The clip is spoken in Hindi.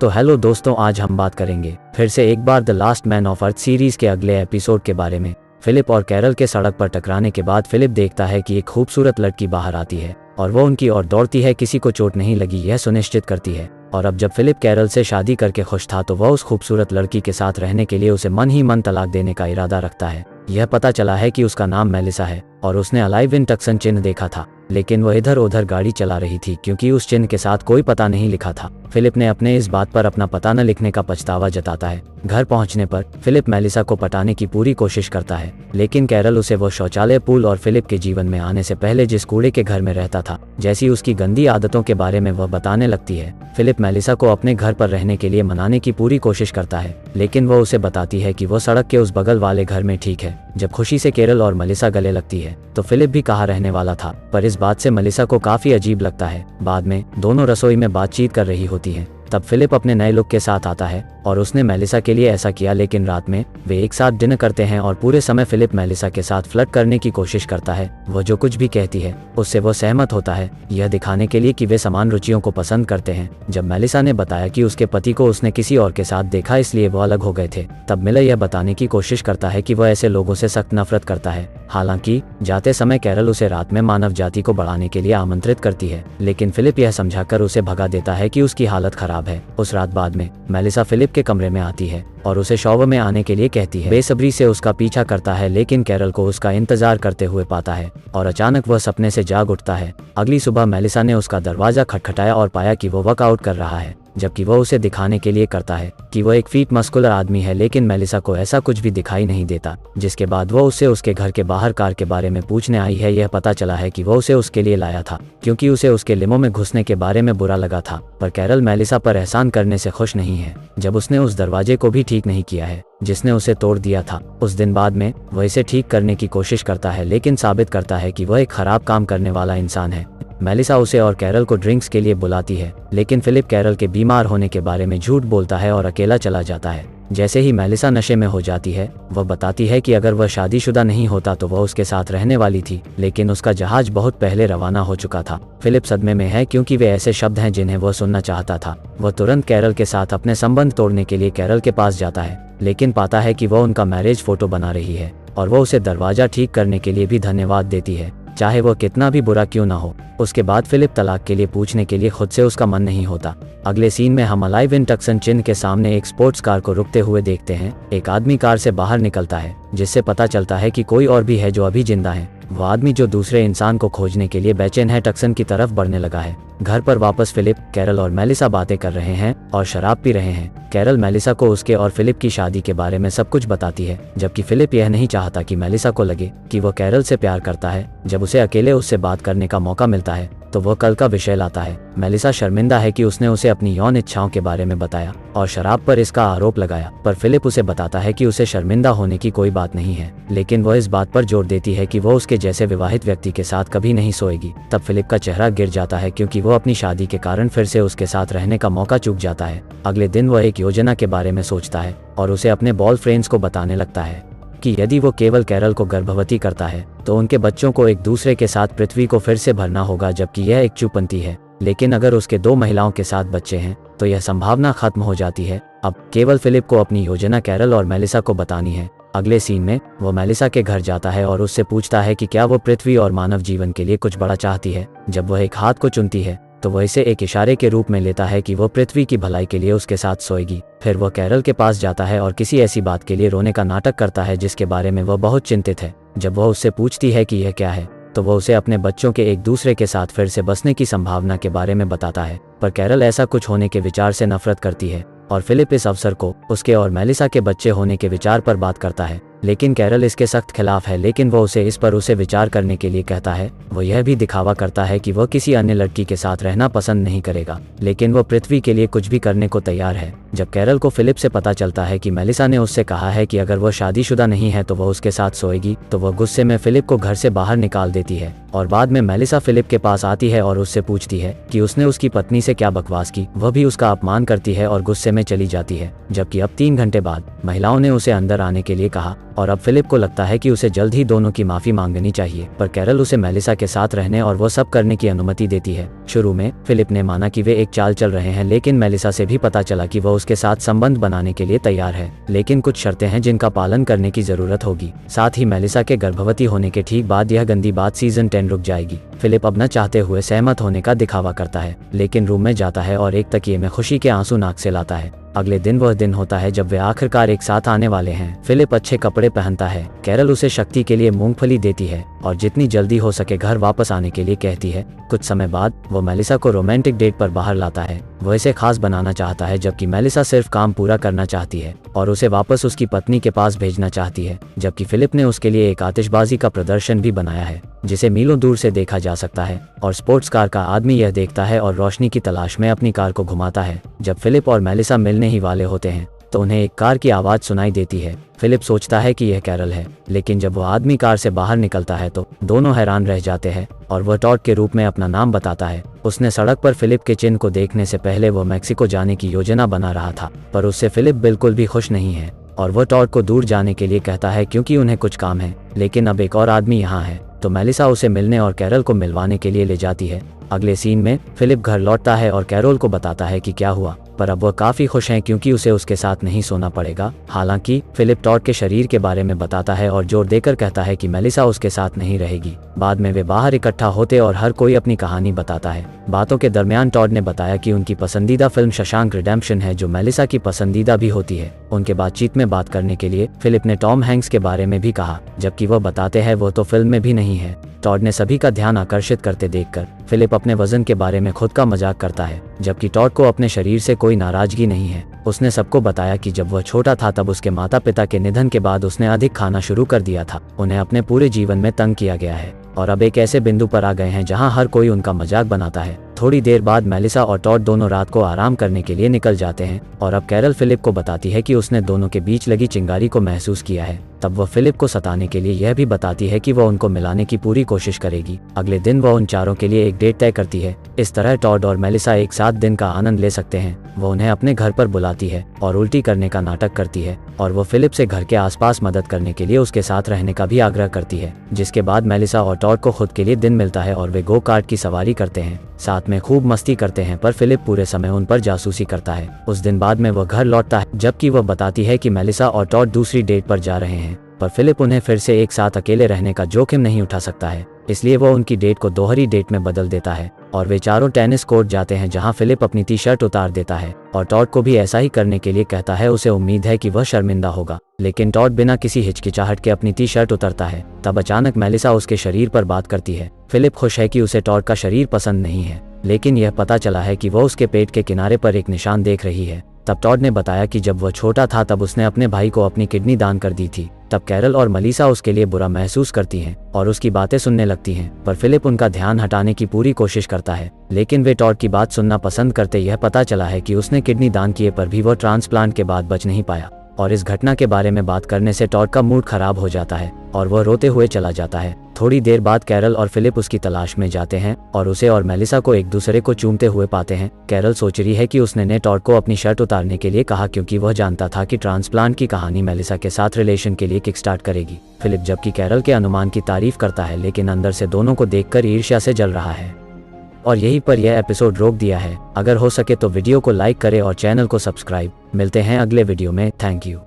तो हेलो दोस्तों, आज हम बात करेंगे फिर से एक बार the last man of earth series के अगले एपिसोड के बारे में। फिलिप और कैरल के सड़क पर टकराने के बाद फिलिप देखता है कि एक खूबसूरत लड़की बाहर आती है और वो उनकी ओर दौड़ती है। किसी को चोट नहीं लगी यह सुनिश्चित करती है। और अब जब फिलिप कैरल से शादी करके खुश था तो वह उस खूबसूरत लड़की के साथ रहने के लिए उसे मन ही मन तलाक देने का इरादा रखता है। यह पता चला है कि उसका नाम मेलिसा है और उसने अलाइव इन टक्सन चिन्ह देखा था, लेकिन वह इधर उधर गाड़ी चला रही थी क्योंकि उस चिन्ह के साथ कोई पता नहीं लिखा था। फिलिप ने अपने इस बात पर अपना पता न लिखने का पछतावा जताता है। घर पहुंचने पर फिलिप मेलिसा को पटाने की पूरी कोशिश करता है, लेकिन कैरल उसे वो शौचालय, पूल और फिलिप के जीवन में आने से पहले जिस कूड़े के घर में रहता था जैसी उसकी गंदी आदतों के बारे में वह बताने लगती है। फिलिप मेलिसा को अपने घर पर रहने के लिए मनाने की पूरी कोशिश करता है, लेकिन वह उसे बताती है कि वो सड़क के उस बगल वाले घर में ठीक है। जब खुशी से कैरल और मेलिसा गले लगती है तो फिलिप भी कहाँ रहने वाला था, पर इस बात से मेलिसा को काफी अजीब लगता है। बाद में दोनों रसोई में बातचीत कर रही होती हैं। तब फिलिप अपने नए लुक के साथ आता है और उसने मेलिसा के लिए ऐसा किया, लेकिन रात में वे एक साथ डिनर करते हैं और पूरे समय फिलिप मेलिसा के साथ फ्लर्ट करने की कोशिश करता है। वह जो कुछ भी कहती है उससे वो सहमत होता है, यह दिखाने के लिए कि वे समान रुचियों को पसंद करते हैं। जब मेलिसा ने बताया कि उसके पति को उसने किसी और के साथ देखा इसलिए वो अलग हो गए थे, तब मिलर यह बताने की कोशिश करता है कि वह ऐसे लोगों से सख्त नफरत करता है। हालांकि जाते समय कैरल उसे रात में मानव जाति को बढ़ाने के लिए आमंत्रित करती है, लेकिन फिलिप यह समझाकर उसे भगा देता है कि उसकी हालत खराब है। उस रात बाद में मेलिसा फिलिप के कमरे में आती है और उसे शॉवर में आने के लिए कहती है। बेसब्री से उसका पीछा करता है, लेकिन कैरल को उसका इंतजार करते हुए पाता है और अचानक वह सपने से जाग उठता है। अगली सुबह मेलिसा ने उसका दरवाजा खटखटाया और पाया कि वो वर्कआउट कर रहा है, जबकि वह उसे दिखाने के लिए करता है कि वह एक फिट मस्कुलर आदमी है, लेकिन मेलिसा को ऐसा कुछ भी दिखाई नहीं देता। जिसके बाद वह उससे उसके घर के बाहर कार के बारे में पूछने आई है। यह पता चला है कि वह उसे उसके लिए लाया था क्योंकि उसे उसके लिमो में घुसने के बारे में बुरा लगा था, पर कैरल मेलिसा पर एहसान करने से खुश नहीं है जब उसने उस दरवाजे को भी ठीक नहीं किया है जिसने उसे तोड़ दिया था। उस दिन बाद में वह इसे ठीक करने की कोशिश करता है, लेकिन साबित करता है कि वह एक खराब काम करने वाला इंसान है। मेलिसा उसे और कैरल को ड्रिंक्स के लिए बुलाती है, लेकिन फिलिप कैरल के बीमार होने के बारे में झूठ बोलता है और अकेला चला जाता है। जैसे ही मेलिसा नशे में हो जाती है वह बताती है कि अगर वह शादीशुदा नहीं होता तो वह उसके साथ रहने वाली थी, लेकिन उसका जहाज बहुत पहले रवाना हो चुका था। फिलिप सदमे में है क्योंकि वे ऐसे शब्द हैं जिन्हें वह सुनना चाहता था। वह तुरंत कैरल के साथ अपने संबंध तोड़ने के लिए कैरल के पास जाता है, लेकिन पाता है कि वह उनका मैरिज फोटो बना रही है और वह उसे दरवाजा ठीक करने के लिए भी धन्यवाद देती है, चाहे वह कितना भी बुरा क्यों ना हो। उसके बाद फिलिप तलाक के लिए पूछने के लिए खुद से उसका मन नहीं होता। अगले सीन में हम अलाइव इन टक्सन चिन्ह के सामने एक स्पोर्ट्स कार को रुकते हुए देखते हैं। एक आदमी कार से बाहर निकलता है, जिससे पता चलता है कि कोई और भी है जो अभी जिंदा है। वह आदमी जो दूसरे इंसान को खोजने के लिए बेचैन है टक्सन की तरफ बढ़ने लगा है। घर पर वापस फिलिप, कैरल और मेलिसा बातें कर रहे हैं और शराब पी रहे हैं। कैरल मेलिसा को उसके और फिलिप की शादी के बारे में सब कुछ बताती है, जबकि फिलिप यह नहीं चाहता कि मेलिसा को लगे कि वह कैरल से प्यार करता है। जब उसे अकेले उससे बात करने का मौका मिलता है तो वह कल का विषय लाता है। मेलिसा शर्मिंदा है कि उसने उसे अपनी यौन इच्छाओं के बारे में बताया और शराब पर इसका आरोप लगाया, पर फिलिप उसे बताता है कि उसे शर्मिंदा होने की कोई बात नहीं है, लेकिन वह इस बात पर जोर देती है कि वह उसके जैसे विवाहित व्यक्ति के साथ कभी नहीं सोएगी। तब फिलिप का चेहरा गिर जाता है क्योंकि वह अपनी शादी के कारण फिर से उसके साथ रहने का मौका चूक जाता है। अगले दिन वह एक योजना के बारे में सोचता है और उसे अपने बॉय फ्रेंड्स को बताने लगता है कि यदि वो केवल कैरल को गर्भवती करता है तो उनके बच्चों को एक दूसरे के साथ पृथ्वी को फिर से भरना होगा, जबकि यह एक चूपंती है। लेकिन अगर उसके 2 महिलाओं के साथ बच्चे हैं तो यह संभावना खत्म हो जाती है। अब केवल फिलिप को अपनी योजना कैरल और मेलिसा को बतानी है। अगले सीन में वो मेलिसा के घर जाता है और उससे पूछता है कि क्या वो पृथ्वी और मानव जीवन के लिए कुछ बड़ा चाहती है। जब वह एक हाथ को चुनती है तो वह इसे एक इशारे के रूप में लेता है कि वो पृथ्वी की भलाई के लिए उसके साथ सोएगी। फिर वह कैरल के पास जाता है और किसी ऐसी बात के लिए रोने का नाटक करता है जिसके बारे में वह बहुत चिंतित है। जब वह उससे पूछती है कि यह क्या है तो वह उसे अपने बच्चों के एक दूसरे के साथ फिर से बसने की संभावना के बारे में बताता है, पर कैरल ऐसा कुछ होने के विचार से नफरत करती है और फिलिप इस अवसर को उसके और मेलिसा के बच्चे होने के विचार पर बात करता है, लेकिन कैरल इसके सख्त खिलाफ है। लेकिन वह उसे इस पर उसे विचार करने के लिए कहता है। वह यह भी दिखावा करता है कि वह किसी अन्य लड़की के साथ रहना पसंद नहीं करेगा, लेकिन वह पृथ्वी के लिए कुछ भी करने को तैयार है। जब कैरल को फिलिप से पता चलता है कि मेलिसा ने उससे कहा है कि अगर वह शादीशुदा नहीं है तो वह उसके साथ सोएगी, तो वह गुस्से में फिलिप को घर से बाहर निकाल देती है। और बाद में मेलिसा फिलिप के पास आती है और उससे पूछती है कि उसने उसकी पत्नी से क्या बकवास की। वह भी उसका अपमान करती है और गुस्से में चली जाती है। जबकि अब 3 घंटे बाद महिलाओं ने उसे अंदर आने के लिए कहा और अब फिलिप को लगता है कि उसे जल्द ही दोनों की माफ़ी मांगनी चाहिए, पर कैरल उसे मेलिसा के साथ रहने और वो सब करने की अनुमति देती है। शुरू में फिलिप ने माना कि वे एक चाल चल रहे हैं, लेकिन मेलिसा से भी पता चला कि वह उसके साथ संबंध बनाने के लिए तैयार है, लेकिन कुछ शर्तें हैं जिनका पालन करने की जरूरत होगी। साथ ही मेलिसा के गर्भवती होने के ठीक बाद यह गंदी बात सीजन 10 रुक जाएगी। फिलिप अब न चाहते हुए सहमत होने का दिखावा करता है, लेकिन रूम में जाता है और एक तकिए में खुशी के आंसू नाक से लाता है। अगले दिन वह दिन होता है जब वे आखिरकार एक साथ आने वाले हैं। फिलिप अच्छे कपड़े पहनता है, कैरल उसे शक्ति के लिए मूंगफली देती है और जितनी जल्दी हो सके घर वापस आने के लिए कहती है। कुछ समय बाद वो मेलिसा को रोमांटिक डेट पर बाहर लाता है। वह इसे खास बनाना चाहता है, जबकि मेलिसा सिर्फ काम पूरा करना चाहती है और उसे वापस उसकी पत्नी के पास भेजना चाहती है। जबकि फिलिप ने उसके लिए एक आतिशबाजी का प्रदर्शन भी बनाया है जिसे मीलों दूर से देखा जा सकता है, और स्पोर्ट्स कार का आदमी यह देखता है और रोशनी की तलाश में अपनी कार को घुमाता है। जब फिलिप और मेलिसा मिलने ही वाले होते हैं तो उन्हें एक कार की आवाज़ सुनाई देती है। फिलिप सोचता है कि यह कैरल है, लेकिन जब वह आदमी कार से बाहर निकलता है तो दोनों हैरान रह जाते हैं और वह टॉड के रूप में अपना नाम बताता है। उसने सड़क पर फिलिप के चिन्ह को देखने से पहले वह मैक्सिको जाने की योजना बना रहा था, पर उससे फिलिप बिल्कुल भी खुश नहीं है और वह टॉड को दूर जाने के लिए कहता है क्योंकि उन्हें कुछ काम है। लेकिन अब एक और आदमी यहाँ है, तो मेलिसा उसे मिलने और कैरल को मिलवाने के लिए ले जाती है। अगले सीन में फिलिप घर लौटता है और कैरोल को बताता है कि क्या हुआ, पर अब वह काफी खुश हैं क्योंकि उसे उसके साथ नहीं सोना पड़ेगा। हालांकि फिलिप टॉड के शरीर के बारे में बताता है और जोर देकर कहता है कि मेलिसा उसके साथ नहीं रहेगी। बाद में वे बाहर इकट्ठा होते और हर कोई अपनी कहानी बताता है। बातों के दरमियान टॉड ने बताया कि उनकी पसंदीदा फिल्म शशांक रिडेम्पशन है, जो मेलिसा की पसंदीदा भी होती है। उनके बातचीत में बात करने के लिए फिलिप ने टॉम हैंक्स के बारे में भी कहा, जबकि वह बताते हैं वो तो फिल्म में भी नहीं है। टॉड ने सभी का ध्यान आकर्षित करते देखकर फिलिप अपने वजन के बारे में खुद का मजाक करता है, जबकि टॉड को अपने शरीर से कोई नाराजगी नहीं है। उसने सबको बताया कि जब वह छोटा था तब उसके माता पिता के निधन के बाद उसने अधिक खाना शुरू कर दिया था। उन्हें अपने पूरे जीवन में तंग किया गया है और अब एक ऐसे बिंदु पर आ गए हैं जहां हर कोई उनका मजाक बनाता है। थोड़ी देर बाद मेलिसा और टॉड दोनों रात को आराम करने के लिए निकल जाते हैं और अब कैरल फिलिप को बताती है कि उसने दोनों के बीच लगी चिंगारी को महसूस किया है। तब वह फिलिप को सताने के लिए यह भी बताती है कि वह उनको मिलाने की पूरी कोशिश करेगी। अगले दिन वह उन चारों के लिए एक डेट तय करती है। इस तरह टॉड और मेलिसा एक साथ दिन का आनंद ले सकते हैं। वह उन्हें अपने घर पर बुलाती है और उल्टी करने का नाटक करती है और वह फिलिप से घर के आसपास मदद करने के लिए उसके साथ रहने का भी आग्रह करती है। जिसके बाद मेलिसा और टॉड को खुद के लिए दिन मिलता है और वे गो कार्ट की सवारी करते हैं, साथ में खूब मस्ती करते हैं, पर फिलिप पूरे समय उन पर जासूसी करता है। उस दिन बाद में वह घर लौटता है, जबकि वह बताती है कि मेलिसा और टॉड दूसरी डेट पर जा रहे हैं, पर फिलिप उन्हें फिर से एक साथ अकेले रहने का जोखिम नहीं उठा सकता है, इसलिए वह उनकी डेट को दोहरी डेट में बदल देता है और वे चारों टेनिस कोर्ट जाते हैं, जहां फिलिप अपनी टी शर्ट उतार देता है और टॉड को भी ऐसा ही करने के लिए कहता है। उसे उम्मीद है कि वह शर्मिंदा होगा, लेकिन टॉड बिना किसी हिचकिचाहट के अपनी टी शर्ट उतारता है। तब अचानक मेलिसा उसके शरीर पर बात करती है। फिलिप खुश है कि उसे टॉड का शरीर पसंद नहीं है, लेकिन यह पता चला है कि वह उसके पेट के किनारे पर एक निशान देख रही है। तब टॉड ने बताया कि जब वह छोटा था तब उसने अपने भाई को अपनी किडनी दान कर दी थी। तब कैरल और मेलिसा उसके लिए बुरा महसूस करती हैं और उसकी बातें सुनने लगती हैं, पर फिलिप उनका ध्यान हटाने की पूरी कोशिश करता है, लेकिन वे टॉड की बात सुनना पसंद करते। यह पता चला है कि उसने किडनी दान किए पर भी वह ट्रांसप्लांट के बाद बच नहीं पाया और इस घटना के बारे में बात करने से टॉड का मूड खराब हो जाता है और वह रोते हुए चला जाता है। थोड़ी देर बाद कैरल और फिलिप उसकी तलाश में जाते हैं और उसे और मेलिसा को एक दूसरे को चूमते हुए पाते हैं। कैरल सोच रही है कि उसने टॉड को अपनी शर्ट उतारने के लिए कहा क्योंकि वह जानता था कि ट्रांसप्लांट की कहानी मेलिसा के साथ रिलेशन के लिए किक स्टार्ट करेगी। फिलिप जबकि कैरल के अनुमान की तारीफ करता है, लेकिन अंदर से दोनों को देखकर ईर्ष्या से जल रहा है। और यहीं पर यह एपिसोड रोक दिया है। अगर हो सके तो वीडियो को लाइक करें और चैनल को सब्सक्राइब। मिलते हैं अगले वीडियो में। Thank you.